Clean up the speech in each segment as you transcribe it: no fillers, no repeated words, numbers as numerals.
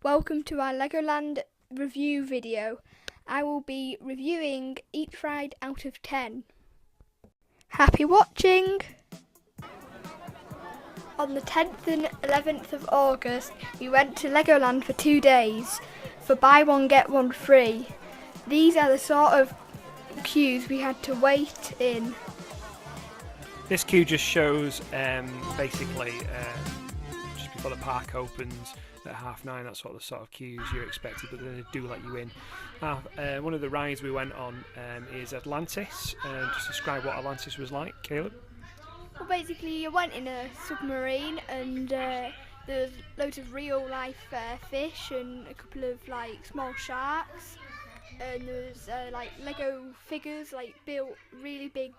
Welcome to our Legoland review video. I will be reviewing each ride out of 10. Happy watching! On the 10th and 11th of August, we went to Legoland for 2 days for buy one get one free. These are the sort of queues we had to wait in. This queue just shows basically just before the park opens at 9:30. That's what the sort of queues you're expected, but then they do let you in. One of the rides we went on is Atlantis. Just describe what Atlantis was like, Caleb. Well, basically you went in a submarine and there's loads of real life fish and a couple of like small sharks, and there's like Lego figures, like built really big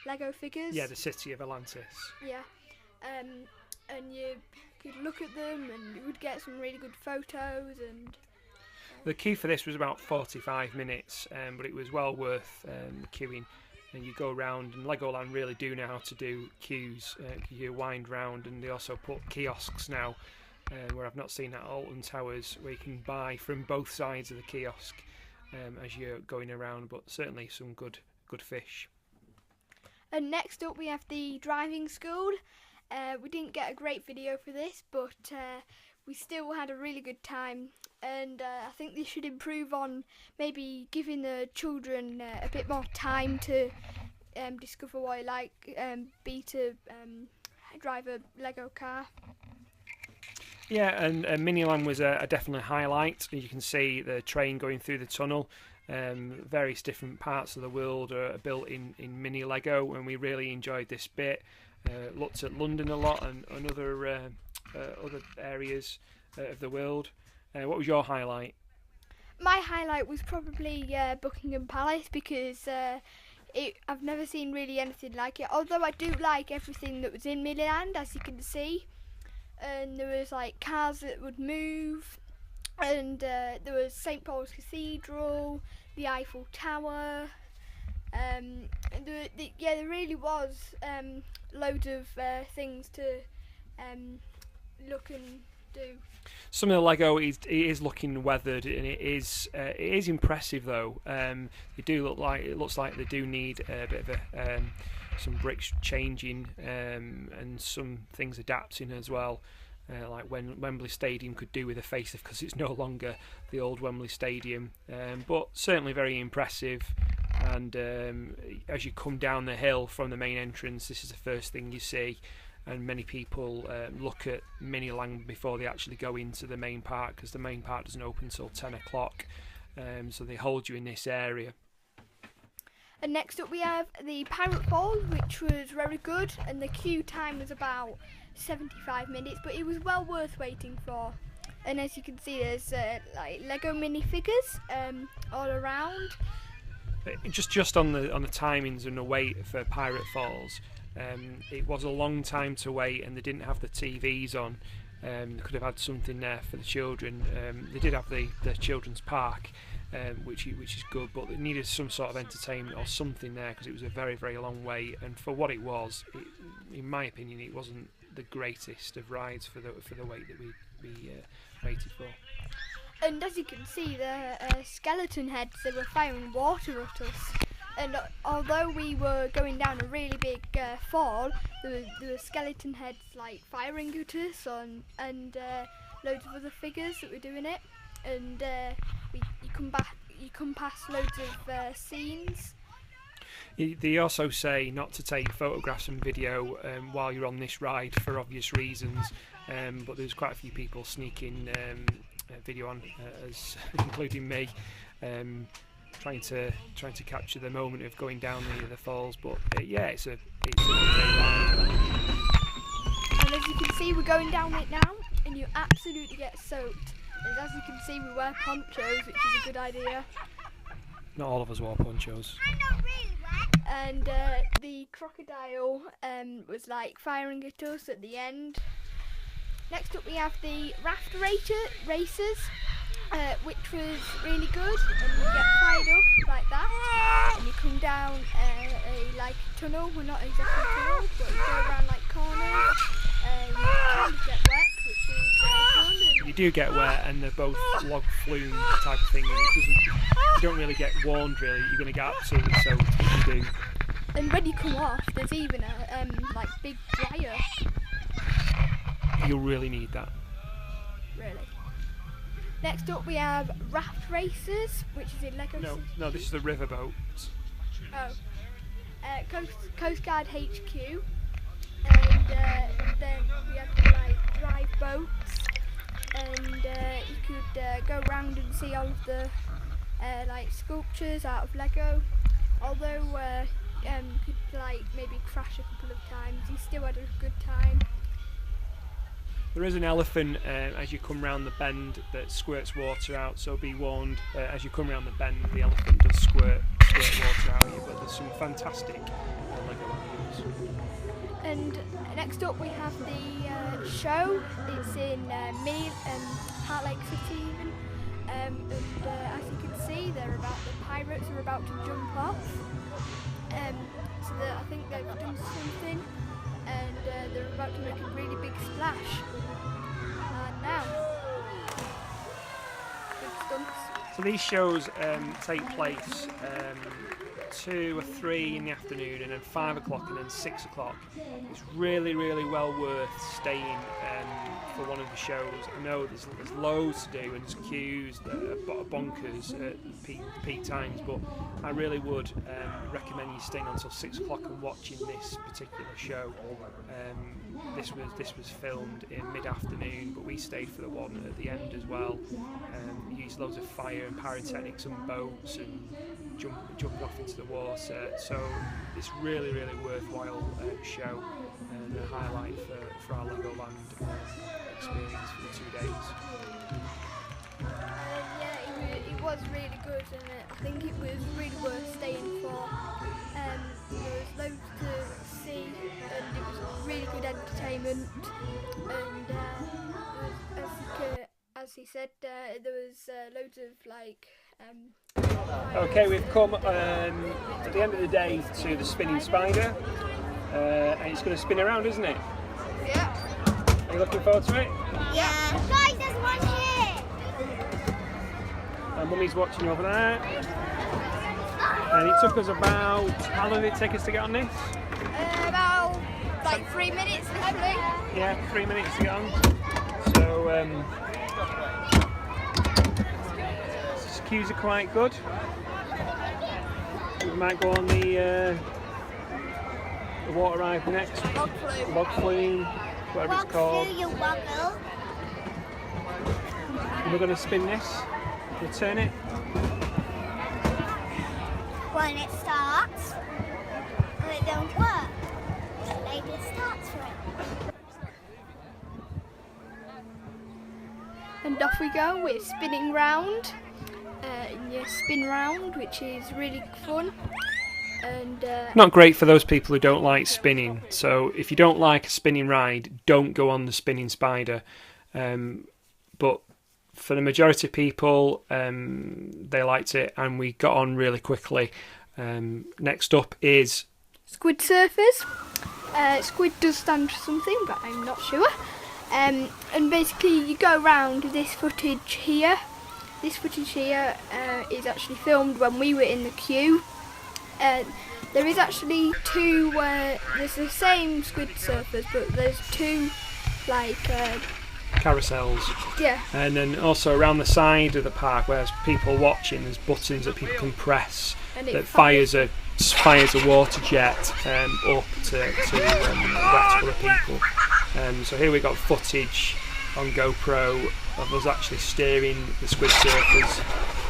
Lego figures. Yeah, the city of Atlantis. Yeah, and you could look at them and you would get some really good photos. And the queue for this was about 45 minutes, but it was well worth queuing. And you go around, and Legoland really do know how to do queues. You wind round, and they also put kiosks now, where I've not seen at Alton Towers, where you can buy from both sides of the kiosk as you're going around. But certainly some good fish. And next up we have the driving school. We didn't get a great video for this, but we still had a really good time, and I think they should improve on maybe giving the children a bit more time to discover what it like be to drive a Lego car. Yeah, and MINILAND was a definite highlight. You can see the train going through the tunnel. Various different parts of the world are built in mini Lego, and we really enjoyed this bit. Looked at London a lot and other areas of the world. What was your highlight? My highlight was probably Buckingham Palace, because I've never seen really anything like it. Although I do like everything that was in MINILAND, as you can see. And there was like cars that would move, and there was St Paul's Cathedral, the Eiffel Tower. There really was loads of things to look and do. Some of the Lego is looking weathered, and it is impressive though. It looks like they do need a bit of some bricks changing and some things adapting as well. Like when Wembley Stadium could do with a facelift, because it's no longer the old Wembley Stadium, but certainly very impressive. And as you come down the hill from the main entrance, this is the first thing you see, and many people look at MINILAND before they actually go into the main park, because the main park doesn't open until 10 o'clock, so they hold you in this area. And next up we have the Pirate Falls, which was very good, and the queue time was about 75 minutes, but it was well worth waiting for. And as you can see, there's like Lego minifigures all around. Just on the timings and the wait for Pirate Falls, it was a long time to wait, and they didn't have the TVs on. They could have had something there for the children. They did have the children's park, which is good, but they needed some sort of entertainment or something there, because it was a very, very long wait, and for what it was, in my opinion, it wasn't the greatest of rides for the wait that we waited for. And as you can see, the skeleton heads, they were firing water at us. And although we were going down a really big fall, there were skeleton heads like firing at us, and loads of other figures that were doing it. And you come past loads of scenes. They also say not to take photographs and video while you're on this ride for obvious reasons, but there's quite a few people sneaking video on, including me, trying to capture the moment of going down the falls. But yeah, it's a great ride. And as you can see, we're going down it now, and you absolutely get soaked. And as you can see, we wear ponchos, which is a good idea. Not all of us wore ponchos. And the crocodile was like firing at us at the end. Next up we have the RAFT races, which was really good, and you get fired up like that, and you come down like a tunnel. Well, not exactly a tunnel, but you go around like corners, and you kind of get wet. which is fun. You do get wet, and they're both log flume type of thing, and it doesn't. You don't really get warmed. Really, you're going to get absolutely soaked if you do. And when you come off, there's even a like big dryer. You'll really need that. Really. Next up we have raft races, which is in Lego. No, this is the riverboat. Oh. COASTGUARD HQ, and then we have like drive boats, and you could go around and see all of the like sculptures out of Lego. Although you could like maybe crash a couple of times, you still had a good time. There is an elephant as you come round the bend that squirts water out, so be warned, as you come round the bend the elephant does squirt water out of you, but there's some fantastic Legoland views. And next up we have the show. It's in Heart Lake City even, and as you can see the pirates are about to jump off, so I think they've done something, and they're about to make a really big splash. Now, good stunts. So these shows take place 2 or 3 in the afternoon, and then 5 o'clock, and then 6 o'clock. It's really, really well worth staying for one of the shows. I know there's loads to do, and there's queues that are bonkers at peak times, but I really would recommend you staying until 6 o'clock and watching this particular show. This was filmed in mid-afternoon, but we stayed for the one at the end as well. We used loads of fire and pyrotechnics and boats and jumping off into the water, so it's really, really worthwhile show and a highlight for our Legoland experience for the 2 days. Yeah, it was really good, and I think it was really worth staying for. There was loads to see, and it was really good entertainment, and as he said, there was loads of like Okay, we've come at the end of the day to the spinning spider, and it's going to spin around, isn't it? Yeah. Are you looking forward to it? Yeah. Guys, there's one here. And Mummy's watching over there. And it took us about, how long did it take us to get on this? About like 3 minutes, hopefully. Yeah, 3 minutes to get on. So queues are quite good. We might go on the water ride next. Log flume, whatever it's called. And we're going to spin this. We'll turn it. When it starts, and it don't work. Maybe it starts for it. And off we go, we're spinning round. In your spin round, which is really fun. And not great for those people who don't like spinning. So if you don't like a spinning ride, don't go on the spinning spider. But for the majority of people, they liked it, and we got on really quickly. Next up is Squid Surfers. Squid does stand for something, but I'm not sure. And basically, you go around this footage here. This footage here is actually filmed when we were in the queue. There is actually two, there's the same Squid Surfers, but there's two like carousels. Yeah. And then also around the side of the park, where there's people watching, there's buttons that people can press that fires a water jet up to wet other people. So here we got footage on GoPro of us actually steering the Squid Surfers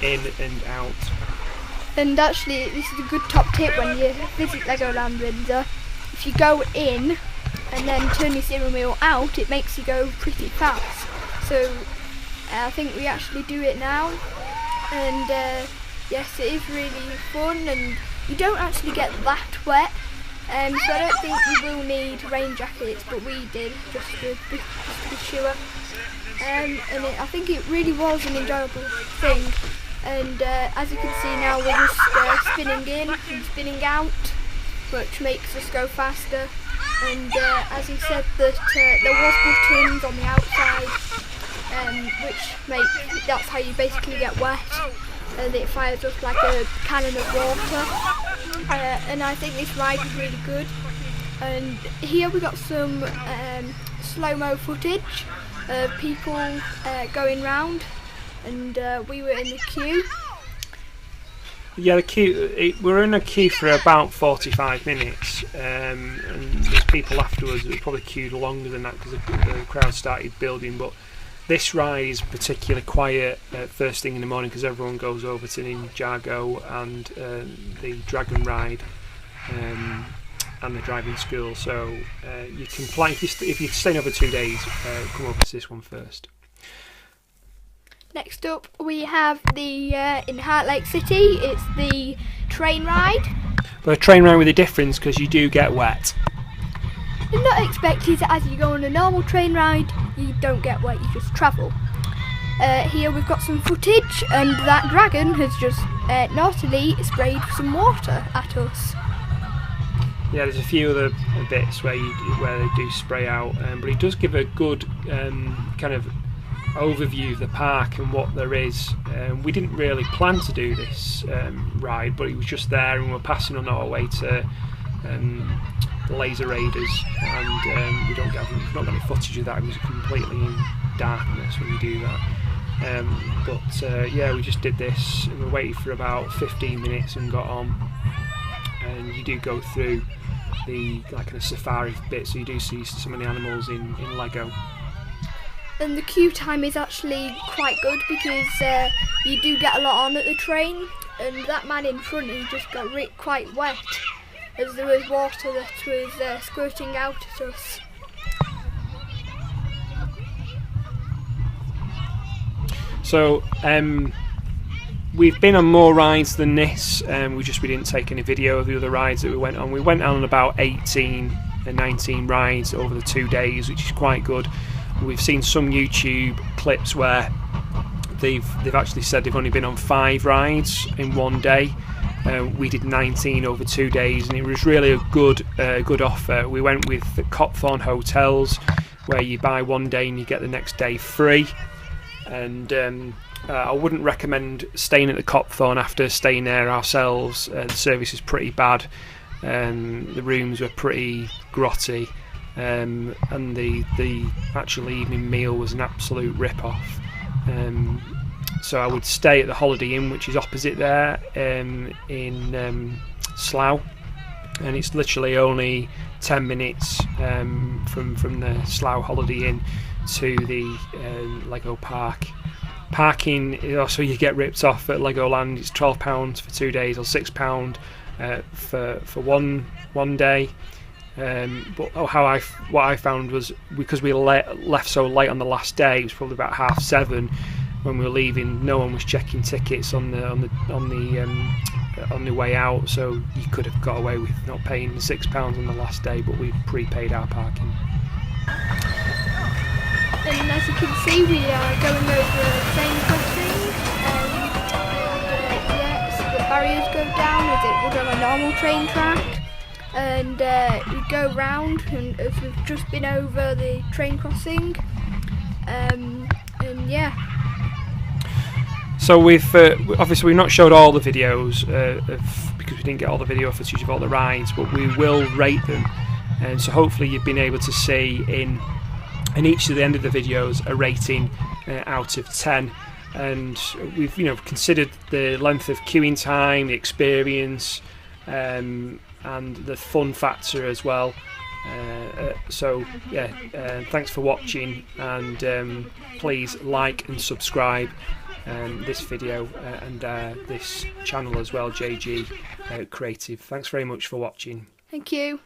in and out. And actually, this is a good top tip when you visit Legoland Windsor. If you go in and then turn your steering wheel out, it makes you go pretty fast. So I think we actually do it now, and yes, it is really fun, and you don't actually get that wet. So I don't think you will need rain jackets, but we did just to be sure. And I think it really was an enjoyable thing. And as you can see now, we're just spinning in and spinning out, which makes us go faster. and as he said that there was buttons on the outside, that's how you basically get wet, and it fires up like a cannon of water, and I think this ride is really good. And here we got some slow-mo footage of people going round, and we were in the queue. Yeah, the queue. We're in a queue for about 45 minutes, and there's people afterwards that probably queued longer than that because the crowd started building. But this ride is particularly quiet first thing in the morning because everyone goes over to Ninjago and the Dragon Ride and the driving school. So you can plan if you're staying over 2 days. Come over to this one first. Next up we have the in Heart Lake City, it's the train ride. But a train ride with a difference because you do get wet. You're not expected as you go on a normal train ride, you don't get wet, you just travel. Here we've got some footage, and that dragon has just naughtily sprayed some water at us. Yeah, there's a few other bits where they do spray out, but it does give a good kind of overview of the park and what there is. We didn't really plan to do this ride, but it was just there, and we're passing on our way to the Laser Raiders, and we've not got any footage of that. It was completely in darkness when we do that. Yeah, we just did this, and we waited for about 15 minutes and got on. And you do go through the kind of safari bit, so you do see some of the animals in Lego. And the queue time is actually quite good because you do get a lot on at the train, and that man in front, he just got quite wet as there was water that was squirting out at us. So we've been on more rides than this. We didn't take any video of the other rides that we went on. We went on about 18 and 19 rides over the 2 days, which is quite good. We've seen some YouTube clips where they've actually said they've only been on 5 rides in one day. We did 19 over 2 days, and it was really a good offer. We went with the Copthorne hotels, where you buy one day and you get the next day free. And I wouldn't recommend staying at the Copthorne after staying there ourselves. The service is pretty bad. The rooms were pretty grotty. And the actual evening meal was an absolute rip-off. So I would stay at the Holiday Inn, which is opposite there, in Slough, and it's literally only 10 minutes from the Slough Holiday Inn to the Lego Park. Parking, so you get ripped off at Legoland. It's £12 for 2 days, or £6 for one day. But what I found was, because we left so late on the last day, it was probably about 7:30 when we were leaving. No one was checking tickets on the way out, so you could have got away with not paying the £6 on the last day, but we prepaid our parking. And as you can see, we are going over a train crossing, so the barriers go down as it would on a normal train track. And we go round, and as we've just been over the train crossing, and yeah. So we've obviously not showed all the videos because we didn't get all the video footage of all the rides, but we will rate them, and so hopefully you've been able to see in each of the end of the videos a rating out of 10. And we've considered the length of queuing time, the experience, and the fun factor as well. So yeah, thanks for watching, and please like and subscribe this video and this channel as well, JG Creative. Thanks very much for watching. Thank you.